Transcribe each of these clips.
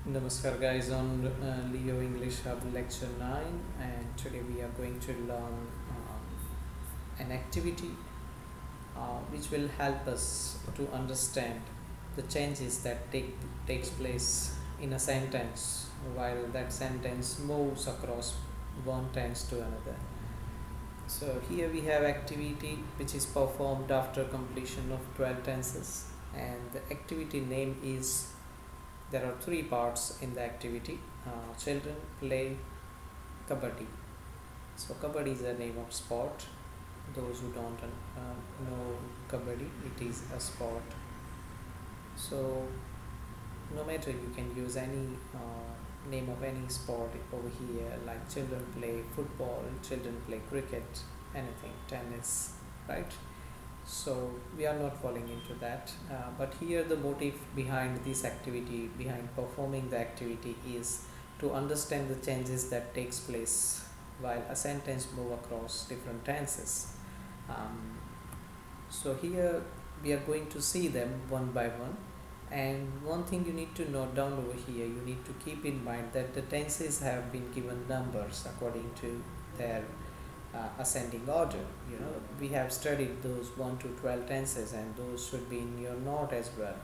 Namaskar guys on Leo English Hub lecture 9, and today we are going to learn an activity which will help us to understand the changes that takes place in a sentence while that sentence moves across one tense to another. So here we have activity which is performed after completion of 12 tenses, and the activity name is, there are three parts in the activity. Children play kabaddi. So kabaddi is a name of sport. Those who don't know kabaddi, it is a sport. So no matter, you can use any name of any sport over here, like children play football, children play cricket, anything, tennis, right? So we are not falling into that, but here the motive behind this activity, behind performing the activity, is to understand the changes that takes place while a sentence move across different tenses. So here we are going to see them one by one, and one thing you need to note down over here, you need to keep in mind that the tenses have been given numbers according to their ascending order. We have studied those 1 to 12 tenses, and those should be in your note as well.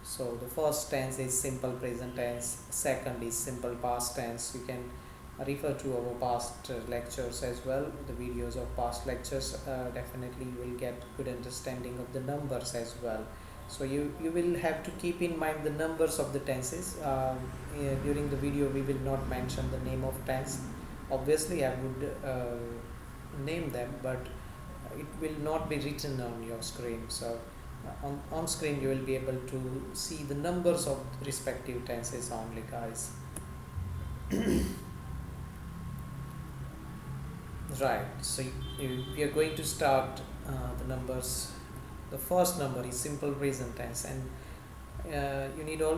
So the first tense is simple present tense, second is simple past tense. You can refer to our past lectures as well, the videos of past lectures. Definitely you will get good understanding of the numbers as well. So you will have to keep in mind the numbers of the tenses. During the video we will not mention the name of tense. Obviously I would name them, but it will not be written on your screen. So on screen you will be able to see the numbers of respective tenses only, guys. Right, so we are going to start the numbers. The first number is simple present tense, and you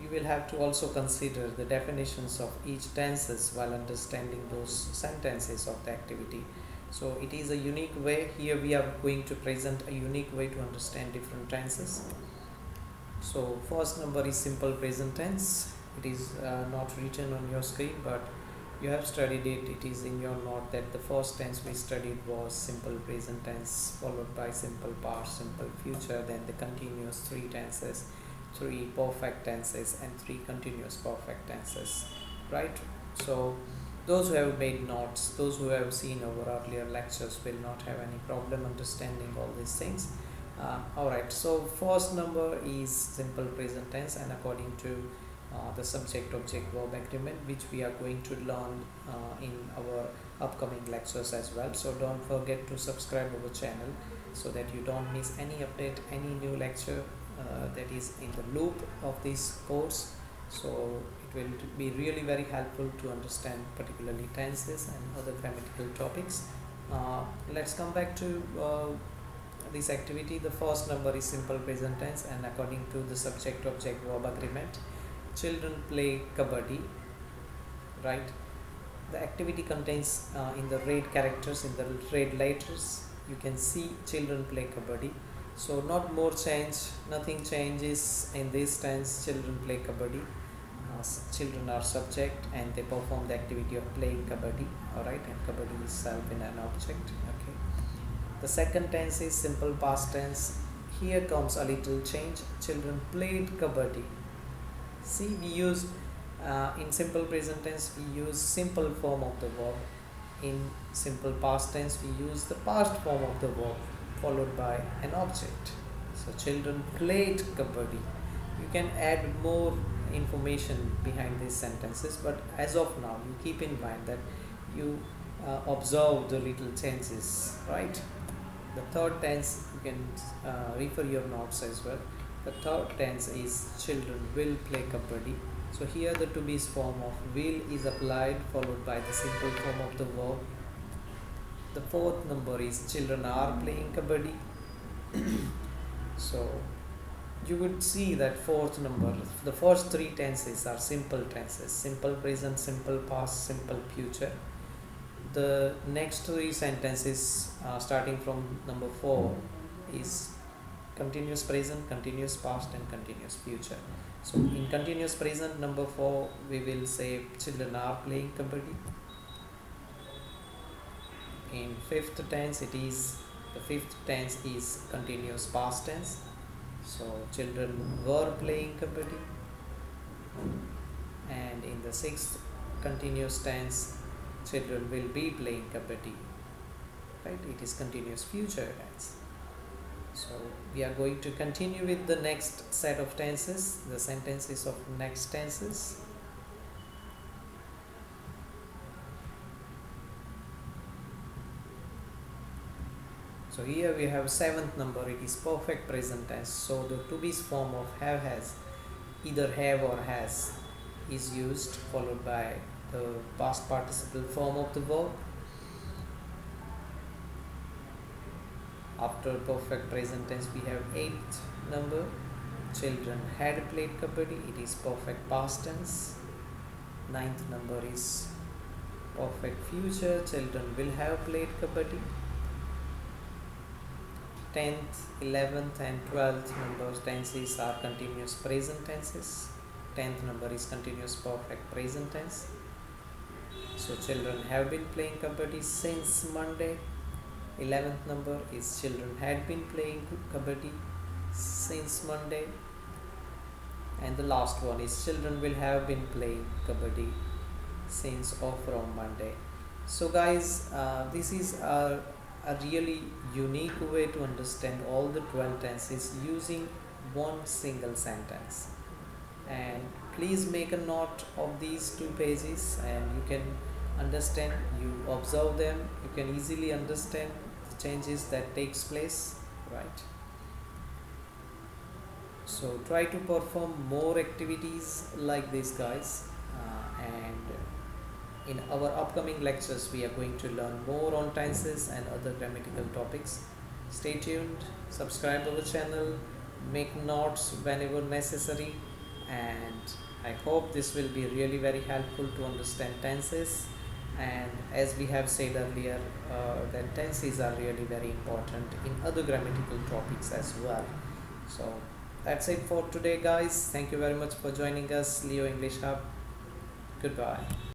will have to also consider the definitions of each tenses while understanding those sentences of the activity. So it is a unique way. Here we are going to present a unique way to understand different tenses. So first number is simple present tense. It is not written on your screen, but you have studied it. It is in your note that the first tense we studied was simple present tense, followed by simple past, simple future, then the continuous three tenses, three perfect tenses, and three continuous perfect tenses, right? So those who have made notes, those who have seen our earlier lectures, will not have any problem understanding all these things. Alright, so first number is simple present tense, and according to the subject object verb agreement, which we are going to learn in our upcoming lectures as well. So don't forget to subscribe our channel so that you don't miss any update, any new lecture that is in the loop of this course. So it will be really very helpful to understand particularly tenses and other grammatical topics. Let's come back to this activity. The first number is simple present tense, and according to the subject object verb agreement, children play kabaddi, right? The activity contains in the red characters, in the red letters, you can see children play kabaddi. So not more change, nothing changes in this tense. Children play kabaddi. Children are subject and they perform the activity of playing kabaddi, alright, and kabaddi is self in an object. Okay, the second tense is simple past tense. Here comes a little change. Children played kabaddi. See, we use in simple present tense we use simple form of the verb. In simple past tense we use the past form of the verb followed by an object. So children played kabaddi. You can add more information behind these sentences, but as of now you keep in mind that you observe the little changes, right? The third tense, you can refer your notes as well. The third tense is children will play kabaddi. So here the to be's form of will is applied, followed by the simple form of the verb. The fourth number is children are playing kabaddi. So you would see that fourth number, the first three tenses are simple tenses: simple present, simple past, simple future. The next three sentences starting from number 4 is continuous present, continuous past, and continuous future. So in continuous present, number 4, we will say children are playing kabaddi. In fifth tense, the fifth tense is continuous past tense. So children were playing kabaddi. And in the sixth continuous tense, children will be playing kabaddi. Right? It is continuous future tense. So we are going to continue with the next set of tenses, the sentences of next tenses. So here we have seventh number, it is perfect present tense. So the to be's form of have, has, either have or has is used, followed by the past participle form of the verb. After perfect present tense, we have eighth number, children had played kabaddi, it is perfect past tense. Ninth number is perfect future, children will have played kabaddi. 10th, 11th and 12th numbers tenses are continuous present tenses. 10th number is continuous perfect present tense. So children have been playing kabaddi since Monday. 11th number is children had been playing kabaddi since Monday. And the last one is children will have been playing kabaddi since or from Monday. So guys, this is a really unique way to understand all the 12 tenses using one single sentence. And please make a note of these 2 pages, and you can understand, you observe them, you can easily understand the changes that takes place, right? So try to perform more activities like this, guys, and in our upcoming lectures we are going to learn more on tenses and other grammatical topics. Stay tuned, subscribe our channel, make notes whenever necessary, and I hope this will be really very helpful to understand tenses. And as we have said earlier, that tenses are really very important in other grammatical topics as well. So that's it for today, guys. Thank you very much for joining us, Leo English Hub. Goodbye.